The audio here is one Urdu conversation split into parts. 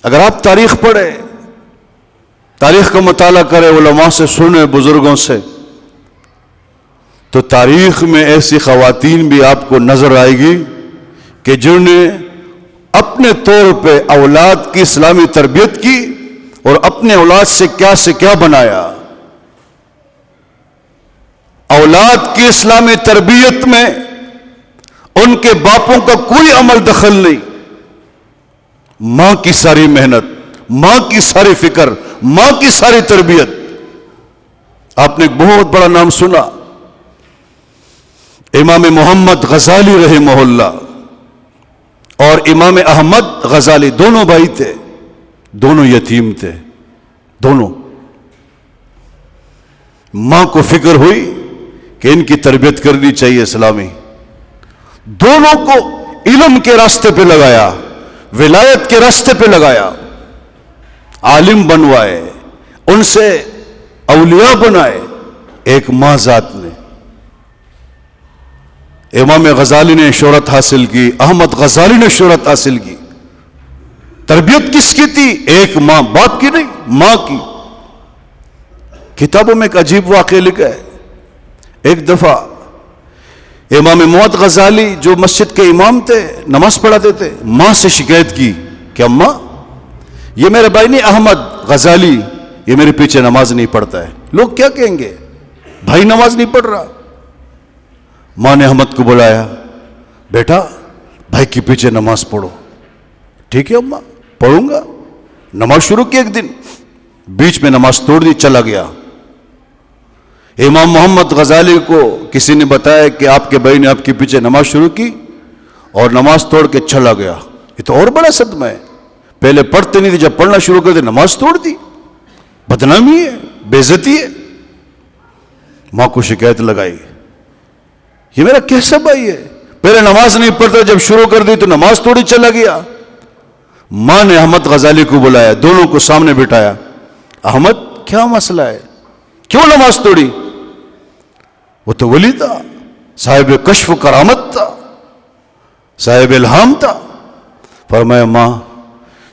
اگر آپ تاریخ پڑھیں، تاریخ کا مطالعہ کریں، علماء سے سنیں، بزرگوں سے، تو تاریخ میں ایسی خواتین بھی آپ کو نظر آئے گی کہ جنہوں نے اپنے طور پہ اولاد کی اسلامی تربیت کی اور اپنے اولاد سے کیا بنایا۔ اولاد کی اسلامی تربیت میں ان کے باپوں کا کوئی عمل دخل نہیں، ماں کی ساری محنت، ماں کی ساری فکر، ماں کی ساری تربیت۔ آپ نے ایک بہت بڑا نام سنا، امام محمد غزالی رحمہ اللہ اور امام احمد غزالی، دونوں بھائی تھے، دونوں یتیم تھے، دونوں۔ ماں کو فکر ہوئی کہ ان کی تربیت کرنی چاہیے اسلامی، دونوں کو علم کے راستے پہ لگایا، ولایت کے راستے پہ لگایا، عالم بنوائے، ان سے اولیاء بنائے، ایک ماں ذات نے۔ امام غزالی نے شہرت حاصل کی، احمد غزالی نے شہرت حاصل کی۔ تربیت کس کی تھی؟ ایک ماں، باپ کی نہیں، ماں کی۔ کتابوں میں ایک عجیب واقعہ لکھا ہے، ایک دفعہ امام محمد غزالی جو مسجد کے امام تھے، نماز پڑھاتے تھے، ماں سے شکایت کی کہ اماں، یہ میرے بھائی نہیں احمد غزالی، یہ میرے پیچھے نماز نہیں پڑھتا ہے، لوگ کیا کہیں گے، بھائی نماز نہیں پڑھ رہا۔ ماں نے احمد کو بلایا، بیٹا بھائی کے پیچھے نماز پڑھو۔ ٹھیک ہے اماں، پڑھوں گا۔ نماز شروع کی، ایک دن بیچ میں نماز توڑ دی، چلا گیا۔ امام محمد غزالی کو کسی نے بتایا کہ آپ کے بھائی نے آپ کے پیچھے نماز شروع کی اور نماز توڑ کے چلا گیا۔ یہ تو اور بڑا صدمہ ہے، پہلے پڑھتے نہیں تھے، جب پڑھنا شروع کر دے نماز توڑ دی، بدنامی ہے، بے عزتی ہے۔ ماں کو شکایت لگائی، یہ میرا کیسا بھائی ہے، پہلے نماز نہیں پڑھتا، جب شروع کر دی تو نماز توڑی چلا گیا۔ ماں نے احمد غزالی کو بلایا، دونوں کو سامنے بٹھایا، احمد کیا مسئلہ ہے، کیوں نماز توڑی؟ وہ تو ولی تھا، صاحب کشف و کرامت تھا، صاحب الہام تھا۔ فرمایا ماں،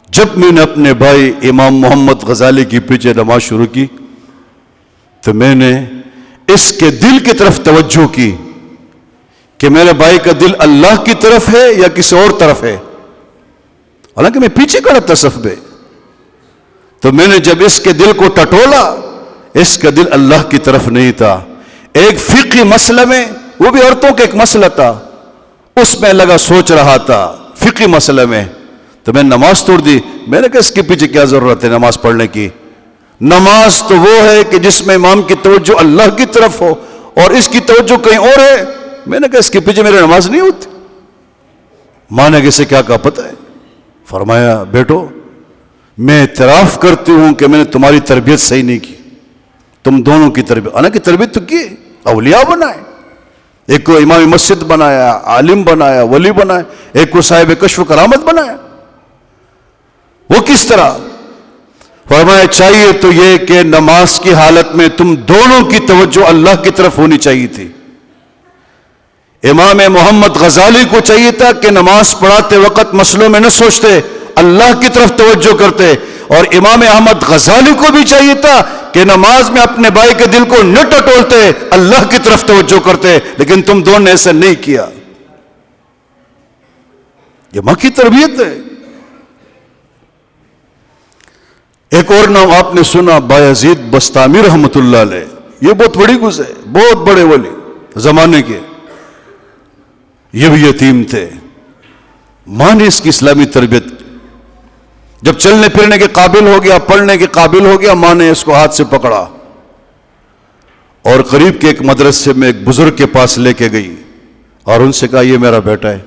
جب میں نے اپنے بھائی امام محمد غزالی کے پیچھے نماز شروع کی تو میں نے اس کے دل کی طرف توجہ کی کہ میرے بھائی کا دل اللہ کی طرف ہے یا کسی اور طرف ہے، حالانکہ میں پیچھے کھڑا تھا صف میں۔ تو میں نے جب اس کے دل کو ٹٹولا، اس کا دل اللہ کی طرف نہیں تھا، ایک فقہی مسئلہ میں، وہ بھی عورتوں کا ایک مسئلہ تھا، اس میں لگا سوچ رہا تھا فقہی مسئلہ میں، تو میں نماز توڑ دی۔ میں نے کہا اس کے پیچھے کیا ضرورت ہے نماز پڑھنے کی، نماز تو وہ ہے کہ جس میں امام کی توجہ اللہ کی طرف ہو اور اس کی توجہ کہیں اور ہے۔ میں نے کہا اس کے پیچھے میری نماز نہیں ہوتی۔ ماں نے کیسے کیا کہا پتہ ہے؟ فرمایا بیٹو، میں اعتراف کرتی ہوں کہ میں نے تمہاری تربیت صحیح نہیں کی، تم دونوں کی تربیت، حالانکہ تربیت تو کی، اولیاء بنائے، ایک کو امام مسجد بنایا، عالم بنایا، ولی بنایا، ایک کو صاحب کشف و کرامت بنایا۔ وہ کس طرح؟ فرمایا چاہیے تو یہ کہ نماز کی حالت میں تم دونوں کی توجہ اللہ کی طرف ہونی چاہیے تھی۔ امام محمد غزالی کو چاہیے تھا کہ نماز پڑھاتے وقت مسئلوں میں نہ سوچتے، اللہ کی طرف توجہ کرتے، اور امام احمد غزالی کو بھی چاہیے تھا کہ نماز میں اپنے بھائی کے دل کو نہ ٹٹولتے، اللہ کی طرف توجہ کرتے، لیکن تم دونوں نے ایسا نہیں کیا۔ یہ ماں کی تربیت ہے۔ ایک اور نام آپ نے سنا، بایزید بستامی رحمۃ اللہ علیہ، یہ بہت بڑی گزرے، بہت بڑے ولی زمانے کے، یہ بھی یتیم تھے۔ ماں نے اس کی اسلامی تربیت، جب چلنے پھرنے کے قابل ہو گیا، پڑھنے کے قابل ہو گیا، ماں نے اس کو ہاتھ سے پکڑا اور قریب کے ایک مدرسے میں ایک بزرگ کے پاس لے کے گئی اور ان سے کہا یہ میرا بیٹا ہے،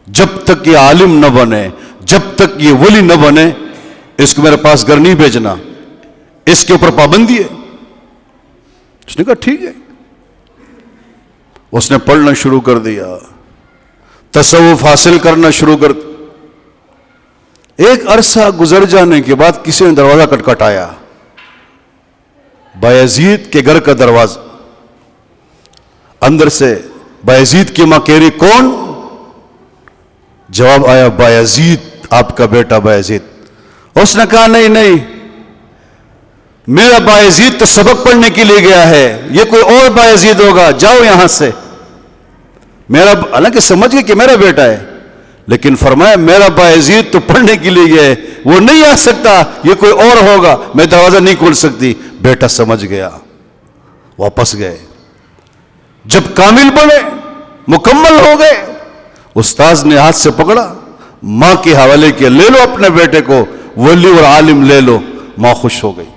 جب تک یہ عالم نہ بنے، جب تک یہ ولی نہ بنے، اس کو میرے پاس گھر نہیں بھیجنا، اس کے اوپر پابندی ہے۔ اس نے کہا ٹھیک ہے۔ اس نے پڑھنا شروع کر دیا، تصوف حاصل کرنا شروع کر دیا۔ ایک عرصہ گزر جانے کے بعد کسی نے دروازہ کھٹکھٹایا، بایزید کے گھر کا دروازہ۔ اندر سے بایزید کی ماں کہہ رہی کون؟ جواب آیا بایزید، آپ کا بیٹا بایزید۔ اس نے کہا نہیں نہیں، میرا بایزید تو سبق پڑھنے کے لیے گیا ہے، یہ کوئی اور بایزید ہوگا، جاؤ یہاں سے۔ میرا، حالانکہ سمجھ گئے کہ میرا بیٹا ہے، لیکن فرمایا میرا بایزید تو پڑھنے کے لیے گیا ہے، وہ نہیں آ سکتا، یہ کوئی اور ہوگا، میں دروازہ نہیں کھول سکتی۔ بیٹا سمجھ گیا، واپس گئے۔ جب کامل بنے، مکمل ہو گئے، استاذ نے ہاتھ سے پکڑا، ماں کے حوالے کیا، لے لو اپنے بیٹے کو، ولی اور عالم لے لو۔ ماں خوش ہو گئی۔